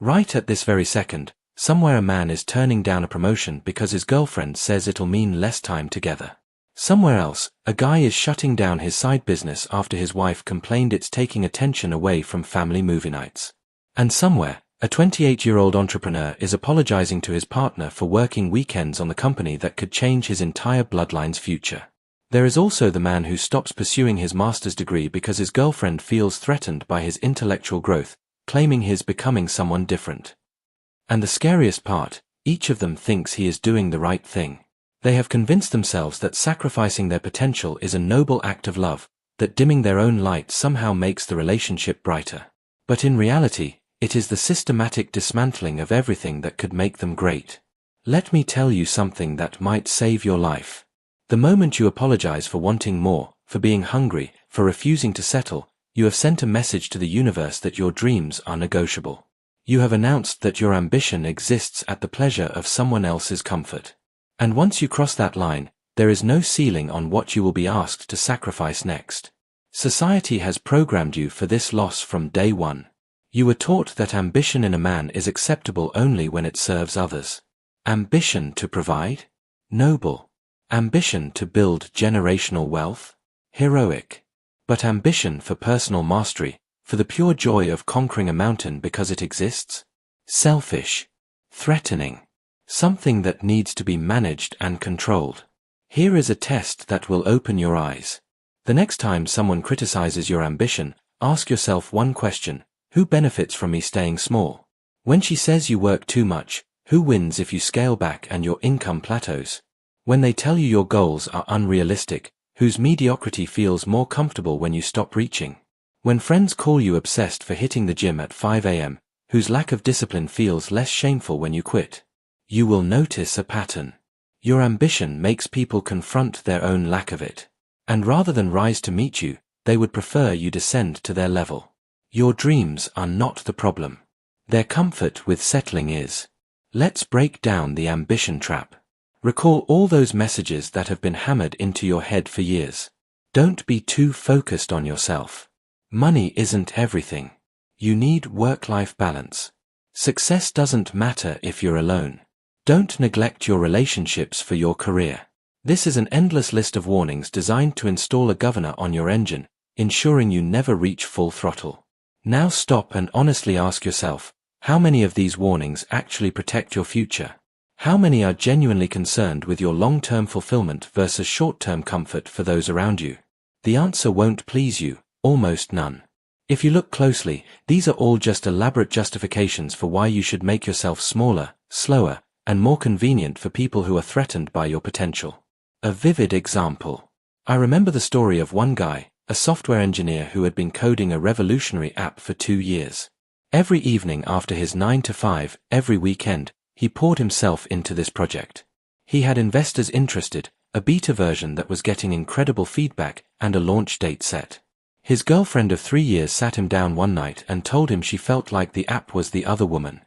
Right at this very second, somewhere a man is turning down a promotion because his girlfriend says it'll mean less time together. Somewhere else, a guy is shutting down his side business after his wife complained it's taking attention away from family movie nights. And somewhere, a 28-year-old entrepreneur is apologizing to his partner for working weekends on the company that could change his entire bloodline's future. There is also the man who stops pursuing his master's degree because his girlfriend feels threatened by his intellectual growth, claiming he is becoming someone different. And the scariest part, each of them thinks he is doing the right thing. They have convinced themselves that sacrificing their potential is a noble act of love, that dimming their own light somehow makes the relationship brighter. But in reality, it is the systematic dismantling of everything that could make them great. Let me tell you something that might save your life. The moment you apologize for wanting more, for being hungry, for refusing to settle, you have sent a message to the universe that your dreams are negotiable. You have announced that your ambition exists at the pleasure of someone else's comfort. And once you cross that line, there is no ceiling on what you will be asked to sacrifice next. Society has programmed you for this loss from day one. You were taught that ambition in a man is acceptable only when it serves others. Ambition to provide? Noble. Ambition to build generational wealth? Heroic. But ambition for personal mastery, for the pure joy of conquering a mountain because it exists? Selfish. Threatening. Something that needs to be managed and controlled. Here is a test that will open your eyes. The next time someone criticizes your ambition, ask yourself one question: who benefits from me staying small? When she says you work too much, who wins if you scale back and your income plateaus? When they tell you your goals are unrealistic, whose mediocrity feels more comfortable when you stop reaching? When friends call you obsessed for hitting the gym at 5 a.m., whose lack of discipline feels less shameful when you quit? You will notice a pattern. Your ambition makes people confront their own lack of it. And rather than rise to meet you, they would prefer you descend to their level. Your dreams are not the problem. Their comfort with settling is. Let's break down the ambition trap. Recall all those messages that have been hammered into your head for years. Don't be too focused on yourself. Money isn't everything. You need work-life balance. Success doesn't matter if you're alone. Don't neglect your relationships for your career. This is an endless list of warnings designed to install a governor on your engine, ensuring you never reach full throttle. Now stop and honestly ask yourself, how many of these warnings actually protect your future? How many are genuinely concerned with your long-term fulfillment versus short-term comfort for those around you? The answer won't please you, almost none. If you look closely, these are all just elaborate justifications for why you should make yourself smaller, slower, and more convenient for people who are threatened by your potential. A vivid example. I remember the story of one guy, a software engineer who had been coding a revolutionary app for 2 years. Every evening after his 9 to 5, every weekend, he poured himself into this project. He had investors interested, a beta version that was getting incredible feedback, and a launch date set. His girlfriend of 3 years sat him down one night and told him she felt like the app was the other woman.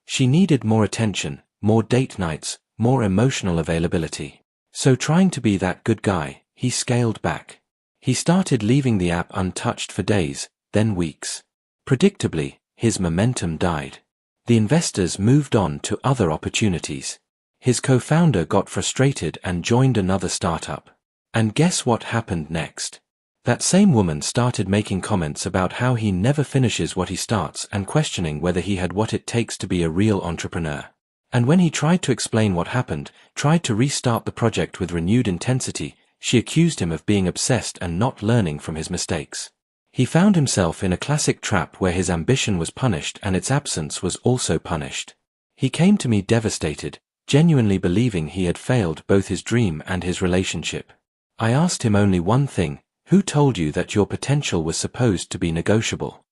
She needed more attention, more date nights, more emotional availability. So trying to be that good guy, he scaled back. He started leaving the app untouched for days, then weeks. Predictably, his momentum died. The investors moved on to other opportunities. His co-founder got frustrated and joined another startup. And guess what happened next? That same woman started making comments about how he never finishes what he starts and questioning whether he had what it takes to be a real entrepreneur. And when he tried to explain what happened, tried to restart the project with renewed intensity, she accused him of being obsessed and not learning from his mistakes. He found himself in a classic trap where his ambition was punished and its absence was also punished. He came to me devastated, genuinely believing he had failed both his dream and his relationship. I asked him only one thing: who told you that your potential was supposed to be negotiable?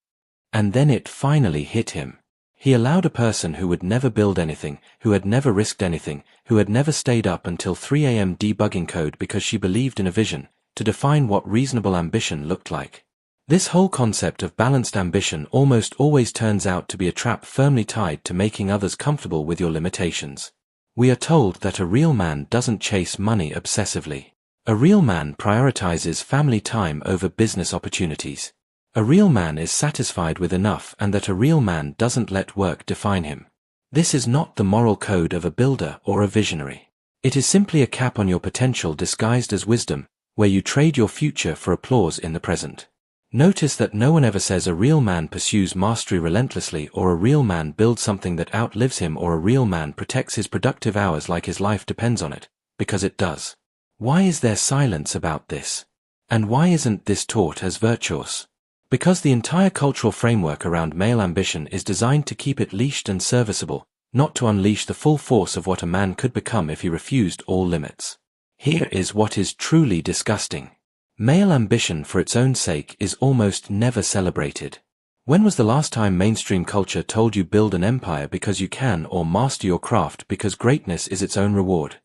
And then it finally hit him. He allowed a person who would never build anything, who had never risked anything, who had never stayed up until 3 a.m. debugging code because she believed in a vision, to define what reasonable ambition looked like. This whole concept of balanced ambition almost always turns out to be a trap firmly tied to making others comfortable with your limitations. We are told that a real man doesn't chase money obsessively. A real man prioritizes family time over business opportunities. A real man is satisfied with enough and that a real man doesn't let work define him. This is not the moral code of a builder or a visionary. It is simply a cap on your potential disguised as wisdom, where you trade your future for applause in the present. Notice that no one ever says a real man pursues mastery relentlessly or a real man builds something that outlives him or a real man protects his productive hours like his life depends on it, because it does. Why is there silence about this? And why isn't this taught as virtuous? Because the entire cultural framework around male ambition is designed to keep it leashed and serviceable, not to unleash the full force of what a man could become if he refused all limits. Here is what is truly disgusting. Male ambition for its own sake is almost never celebrated. When was the last time mainstream culture told you build an empire because you can or master your craft because greatness is its own reward?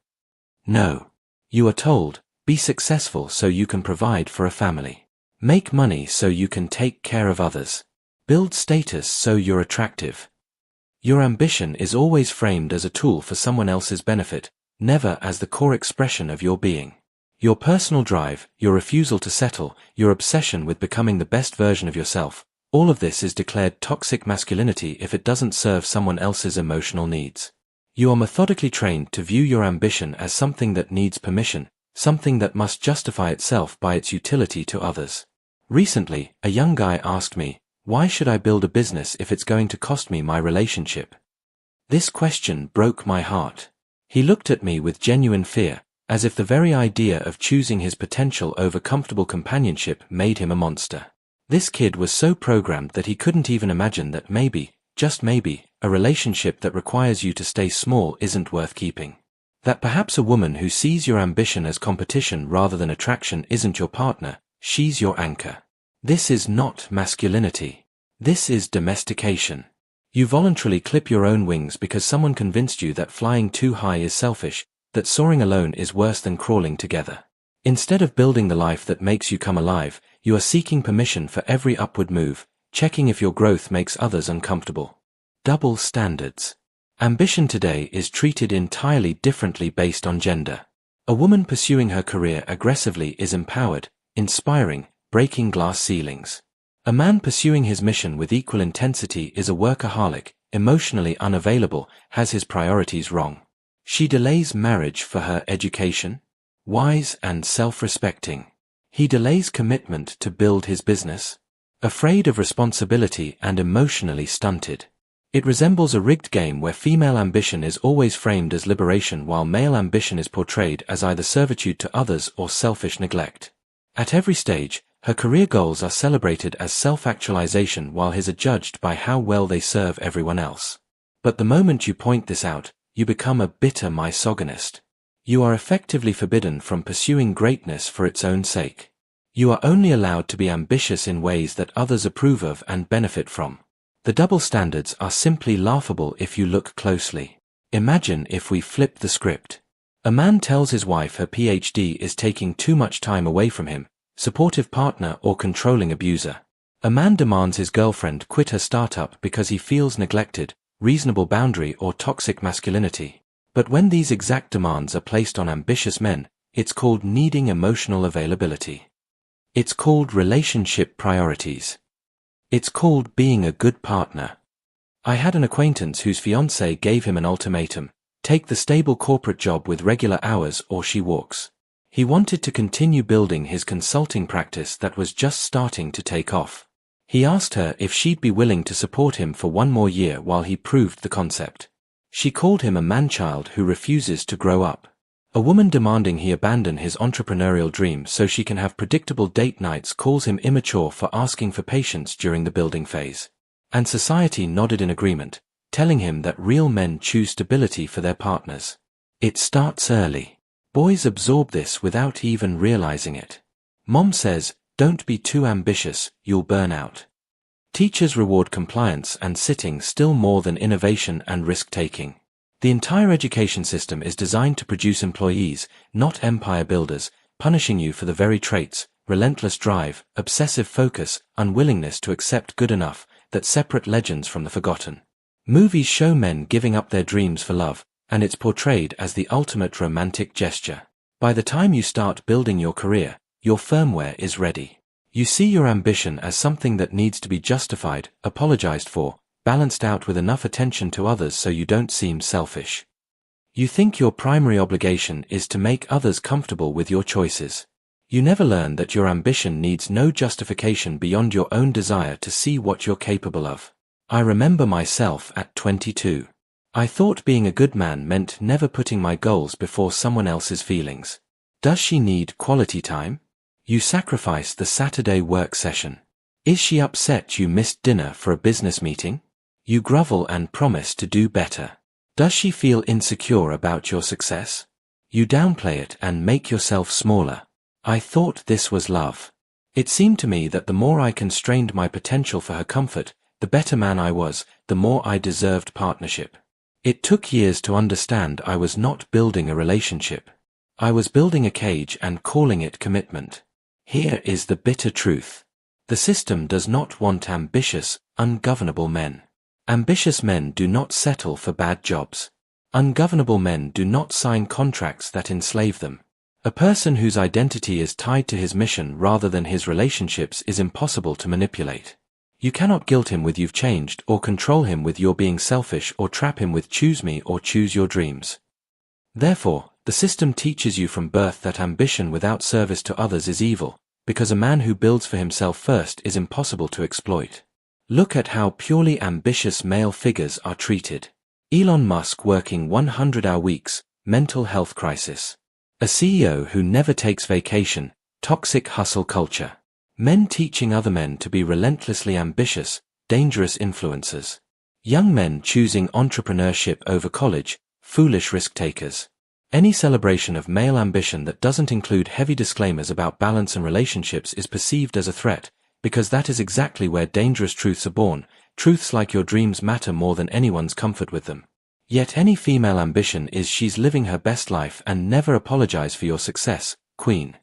No. You are told, be successful so you can provide for a family. Make money so you can take care of others. Build status so you're attractive. Your ambition is always framed as a tool for someone else's benefit, never as the core expression of your being. Your personal drive, your refusal to settle, your obsession with becoming the best version of yourself, all of this is declared toxic masculinity if it doesn't serve someone else's emotional needs. You are methodically trained to view your ambition as something that needs permission, something that must justify itself by its utility to others. Recently, a young guy asked me, why should I build a business if it's going to cost me my relationship? This question broke my heart. He looked at me with genuine fear, as if the very idea of choosing his potential over comfortable companionship made him a monster. This kid was so programmed that he couldn't even imagine that maybe, just maybe, a relationship that requires you to stay small isn't worth keeping. That perhaps a woman who sees your ambition as competition rather than attraction isn't your partner, she's your anchor. This is not masculinity. This is domestication. You voluntarily clip your own wings because someone convinced you that flying too high is selfish, that soaring alone is worse than crawling together. Instead of building the life that makes you come alive, you are seeking permission for every upward move, checking if your growth makes others uncomfortable. Double standards. Ambition today is treated entirely differently based on gender. A woman pursuing her career aggressively is empowered, inspiring, breaking glass ceilings. A man pursuing his mission with equal intensity is a workaholic, emotionally unavailable, has his priorities wrong. She delays marriage for her education. Wise and self-respecting. He delays commitment to build his business. Afraid of responsibility and emotionally stunted. It resembles a rigged game where female ambition is always framed as liberation while male ambition is portrayed as either servitude to others or selfish neglect. At every stage, her career goals are celebrated as self-actualization while his are judged by how well they serve everyone else. But the moment you point this out, you become a bitter misogynist. You are effectively forbidden from pursuing greatness for its own sake. You are only allowed to be ambitious in ways that others approve of and benefit from. The double standards are simply laughable if you look closely. Imagine if we flip the script. A man tells his wife her PhD is taking too much time away from him, supportive partner or controlling abuser. A man demands his girlfriend quit her startup because he feels neglected, reasonable boundary or toxic masculinity. But when these exact demands are placed on ambitious men, it's called needing emotional availability. It's called relationship priorities. It's called being a good partner. I had an acquaintance whose fiancé gave him an ultimatum: take the stable corporate job with regular hours or she walks. He wanted to continue building his consulting practice that was just starting to take off. He asked her if she'd be willing to support him for one more year while he proved the concept. She called him a man-child who refuses to grow up. A woman demanding he abandon his entrepreneurial dream so she can have predictable date nights calls him immature for asking for patience during the building phase. And society nodded in agreement, telling him that real men choose stability for their partners. It starts early. Boys absorb this without even realizing it. Mom says, don't be too ambitious, you'll burn out. Teachers reward compliance and sitting still more than innovation and risk-taking. The entire education system is designed to produce employees, not empire builders, punishing you for the very traits, relentless drive, obsessive focus, unwillingness to accept good enough, that separate legends from the forgotten. Movies show men giving up their dreams for love, and it's portrayed as the ultimate romantic gesture. By the time you start building your career, your firmware is ready. You see your ambition as something that needs to be justified, apologized for, balanced out with enough attention to others so you don't seem selfish. You think your primary obligation is to make others comfortable with your choices. You never learn that your ambition needs no justification beyond your own desire to see what you're capable of. I remember myself at 22. I thought being a good man meant never putting my goals before someone else's feelings. Does she need quality time? You sacrifice the Saturday work session. Is she upset you missed dinner for a business meeting? You grovel and promise to do better. Does she feel insecure about your success? You downplay it and make yourself smaller. I thought this was love. It seemed to me that the more I constrained my potential for her comfort, the better man I was, the more I deserved partnership. It took years to understand I was not building a relationship. I was building a cage and calling it commitment. Here is the bitter truth. The system does not want ambitious, ungovernable men. Ambitious men do not settle for bad jobs. Ungovernable men do not sign contracts that enslave them. A person whose identity is tied to his mission rather than his relationships is impossible to manipulate. You cannot guilt him with you've changed or control him with you're being selfish or trap him with choose me or choose your dreams. Therefore, the system teaches you from birth that ambition without service to others is evil, because a man who builds for himself first is impossible to exploit. Look at how purely ambitious male figures are treated. Elon Musk working 100-hour weeks, mental health crisis. A CEO who never takes vacation, toxic hustle culture. Men teaching other men to be relentlessly ambitious, dangerous influencers. Young men choosing entrepreneurship over college, foolish risk-takers. Any celebration of male ambition that doesn't include heavy disclaimers about balance and relationships is perceived as a threat, because that is exactly where dangerous truths are born, truths like your dreams matter more than anyone's comfort with them. Yet any female ambition is she's living her best life and never apologize for your success, queen.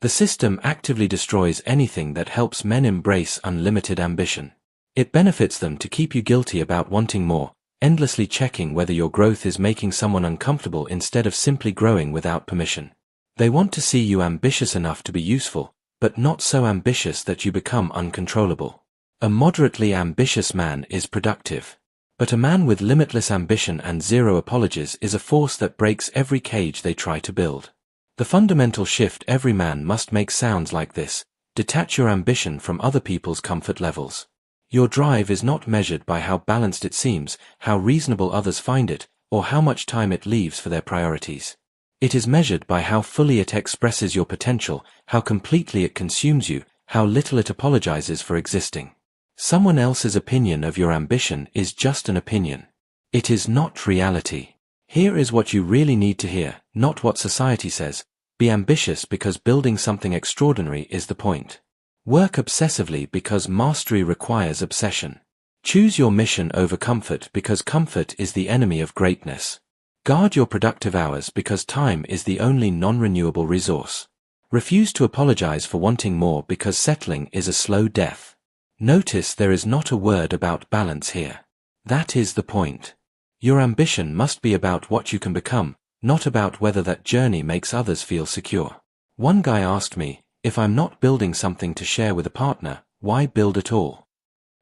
The system actively destroys anything that helps men embrace unlimited ambition. It benefits them to keep you guilty about wanting more, endlessly checking whether your growth is making someone uncomfortable instead of simply growing without permission. They want to see you ambitious enough to be useful, but not so ambitious that you become uncontrollable. A moderately ambitious man is productive. But a man with limitless ambition and zero apologies is a force that breaks every cage they try to build. The fundamental shift every man must make sounds like this: detach your ambition from other people's comfort levels. Your drive is not measured by how balanced it seems, how reasonable others find it, or how much time it leaves for their priorities. It is measured by how fully it expresses your potential, how completely it consumes you, how little it apologizes for existing. Someone else's opinion of your ambition is just an opinion. It is not reality. Here is what you really need to hear, not what society says. Be ambitious because building something extraordinary is the point. Work obsessively because mastery requires obsession. Choose your mission over comfort because comfort is the enemy of greatness. Guard your productive hours because time is the only non-renewable resource. Refuse to apologize for wanting more because settling is a slow death. Notice there is not a word about balance here. That is the point. Your ambition must be about what you can become, not about whether that journey makes others feel secure. One guy asked me, if I'm not building something to share with a partner, why build at all?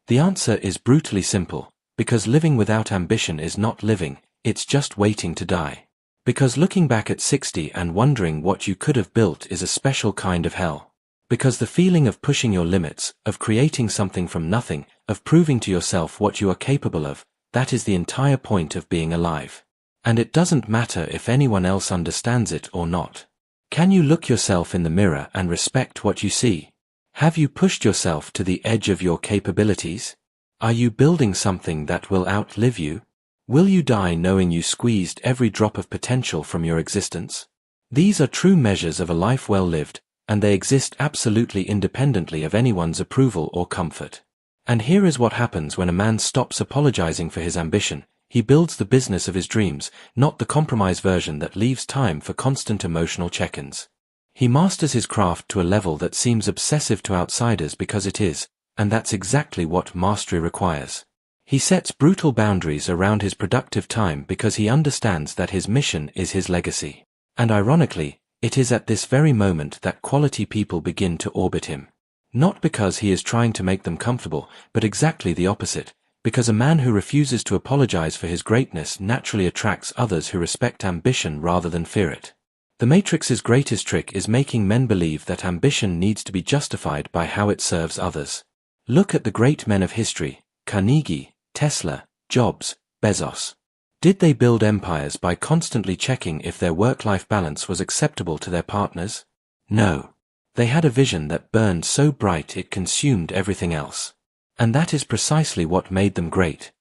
The answer is brutally simple, because living without ambition is not living, it's just waiting to die. Because looking back at 60 and wondering what you could have built is a special kind of hell. Because the feeling of pushing your limits, of creating something from nothing, of proving to yourself what you are capable of, that is the entire point of being alive. And it doesn't matter if anyone else understands it or not. Can you look yourself in the mirror and respect what you see? Have you pushed yourself to the edge of your capabilities? Are you building something that will outlive you? Will you die knowing you squeezed every drop of potential from your existence? These are true measures of a life well lived, and they exist absolutely independently of anyone's approval or comfort. And here is what happens when a man stops apologizing for his ambition. He builds the business of his dreams, not the compromise version that leaves time for constant emotional check-ins. He masters his craft to a level that seems obsessive to outsiders because it is, and that's exactly what mastery requires. He sets brutal boundaries around his productive time because he understands that his mission is his legacy. And ironically, it is at this very moment that quality people begin to orbit him. Not because he is trying to make them comfortable, but exactly the opposite, because a man who refuses to apologize for his greatness naturally attracts others who respect ambition rather than fear it. The Matrix's greatest trick is making men believe that ambition needs to be justified by how it serves others. Look at the great men of history: Carnegie, Tesla, Jobs, Bezos. Did they build empires by constantly checking if their work-life balance was acceptable to their partners? No. They had a vision that burned so bright it consumed everything else. And that is precisely what made them great.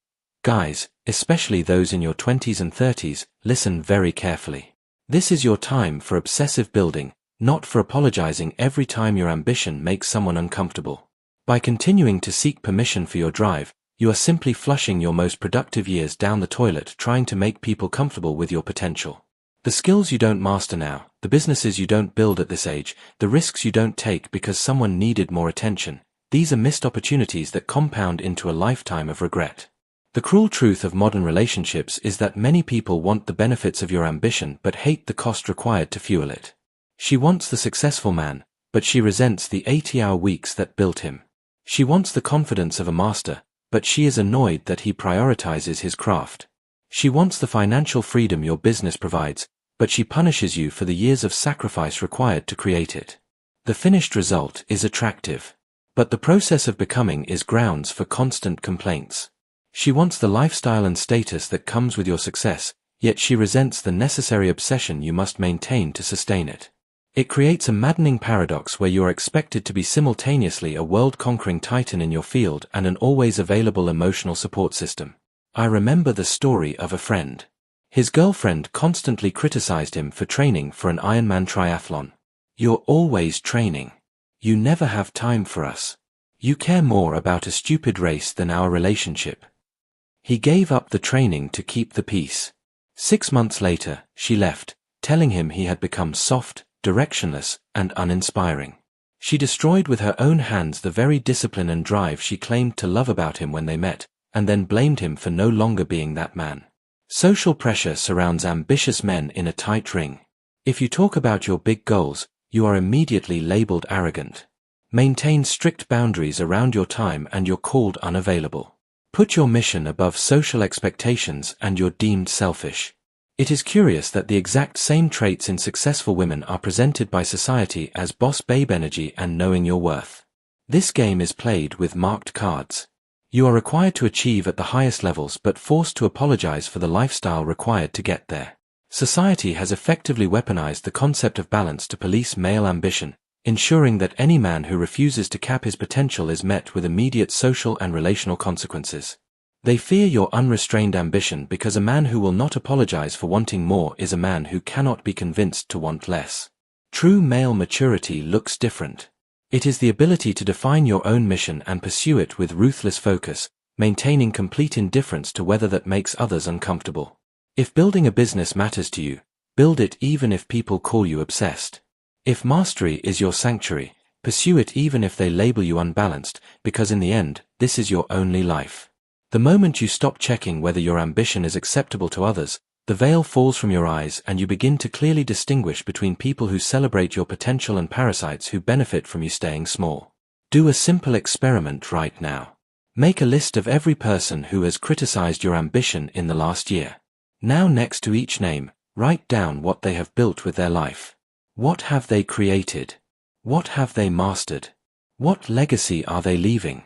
Guys, especially those in your 20s and 30s, listen very carefully. This is your time for obsessive building, not for apologizing every time your ambition makes someone uncomfortable. By continuing to seek permission for your drive, you are simply flushing your most productive years down the toilet trying to make people comfortable with your potential. The skills you don't master now, the businesses you don't build at this age, the risks you don't take because someone needed more attention, these are missed opportunities that compound into a lifetime of regret. The cruel truth of modern relationships is that many people want the benefits of your ambition but hate the cost required to fuel it. She wants the successful man, but she resents the 80-hour weeks that built him. She wants the confidence of a master, but she is annoyed that he prioritizes his craft. She wants the financial freedom your business provides, but she punishes you for the years of sacrifice required to create it. The finished result is attractive, but the process of becoming is grounds for constant complaints. She wants the lifestyle and status that comes with your success, yet she resents the necessary obsession you must maintain to sustain it. It creates a maddening paradox where you are expected to be simultaneously a world-conquering titan in your field and an always available emotional support system. I remember the story of a friend. His girlfriend constantly criticized him for training for an Ironman triathlon. "You're always training. You never have time for us. You care more about a stupid race than our relationship." He gave up the training to keep the peace. 6 months later, she left, telling him he had become soft, directionless, and uninspiring. She destroyed with her own hands the very discipline and drive she claimed to love about him when they met, and then blamed him for no longer being that man. Social pressure surrounds ambitious men in a tight ring. If you talk about your big goals, you are immediately labeled arrogant. Maintain strict boundaries around your time and you're called unavailable. Put your mission above social expectations and you're deemed selfish. It is curious that the exact same traits in successful women are presented by society as boss babe energy and knowing your worth. This game is played with marked cards. You are required to achieve at the highest levels but forced to apologize for the lifestyle required to get there. Society has effectively weaponized the concept of balance to police male ambition, ensuring that any man who refuses to cap his potential is met with immediate social and relational consequences. They fear your unrestrained ambition because a man who will not apologize for wanting more is a man who cannot be convinced to want less. True male maturity looks different. It is the ability to define your own mission and pursue it with ruthless focus, maintaining complete indifference to whether that makes others uncomfortable. If building a business matters to you, build it even if people call you obsessed. If mastery is your sanctuary, pursue it even if they label you unbalanced, because in the end, this is your only life. The moment you stop checking whether your ambition is acceptable to others, the veil falls from your eyes and you begin to clearly distinguish between people who celebrate your potential and parasites who benefit from you staying small. Do a simple experiment right now. Make a list of every person who has criticized your ambition in the last year. Now next to each name, write down what they have built with their life. What have they created? What have they mastered? What legacy are they leaving?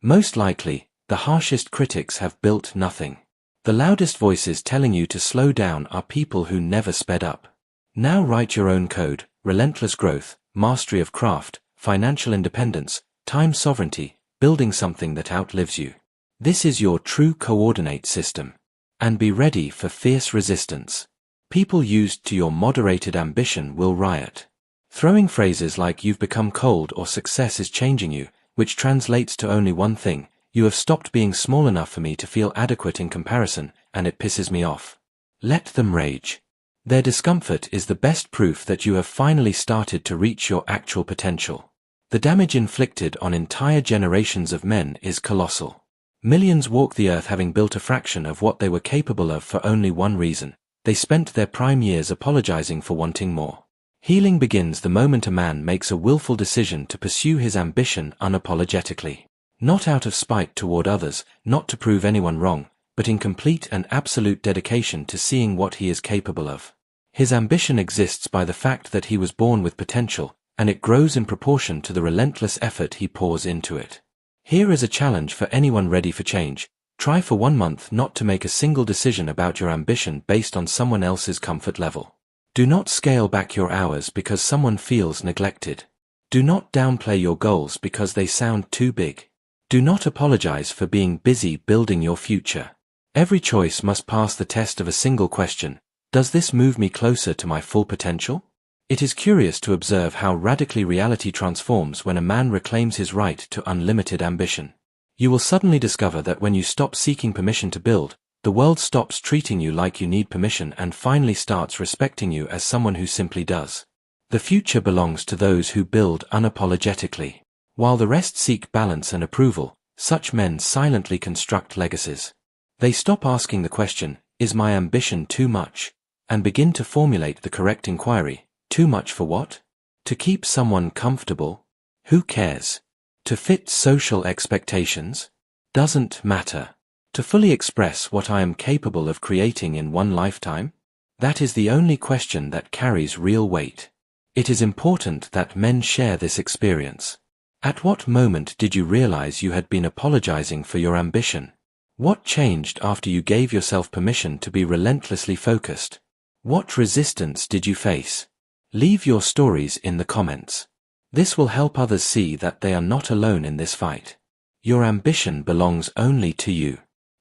Most likely, the harshest critics have built nothing. The loudest voices telling you to slow down are people who never sped up. Now write your own code: relentless growth, mastery of craft, financial independence, time sovereignty, building something that outlives you. This is your true coordinate system. And be ready for fierce resistance. People used to your moderated ambition will riot. Throwing phrases like "you've become cold" or "success is changing you," which translates to only one thing: "You have stopped being small enough for me to feel adequate in comparison, and it pisses me off." Let them rage. Their discomfort is the best proof that you have finally started to reach your actual potential. The damage inflicted on entire generations of men is colossal. Millions walk the earth having built a fraction of what they were capable of for only one reason: they spent their prime years apologizing for wanting more. Healing begins the moment a man makes a willful decision to pursue his ambition unapologetically. Not out of spite toward others, not to prove anyone wrong, but in complete and absolute dedication to seeing what he is capable of. His ambition exists by the fact that he was born with potential, and it grows in proportion to the relentless effort he pours into it. Here is a challenge for anyone ready for change. Try for 1 month not to make a single decision about your ambition based on someone else's comfort level. Do not scale back your hours because someone feels neglected. Do not downplay your goals because they sound too big. Do not apologize for being busy building your future. Every choice must pass the test of a single question. Does this move me closer to my full potential? It is curious to observe how radically reality transforms when a man reclaims his right to unlimited ambition. You will suddenly discover that when you stop seeking permission to build, the world stops treating you like you need permission and finally starts respecting you as someone who simply does. The future belongs to those who build unapologetically. While the rest seek balance and approval, such men silently construct legacies. They stop asking the question, is my ambition too much? And begin to formulate the correct inquiry, too much for what? To keep someone comfortable? Who cares? To fit social expectations? Doesn't matter. To fully express what I am capable of creating in one lifetime? That is the only question that carries real weight. It is important that men share this experience. At what moment did you realize you had been apologizing for your ambition? What changed after you gave yourself permission to be relentlessly focused? What resistance did you face? Leave your stories in the comments. This will help others see that they are not alone in this fight. Your ambition belongs only to you.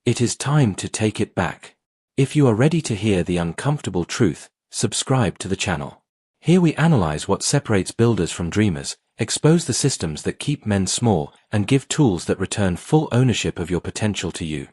It is time to take it back. If you are ready to hear the uncomfortable truth, subscribe to the channel. Here we analyze what separates builders from dreamers, expose the systems that keep men small, and give tools that return full ownership of your potential to you.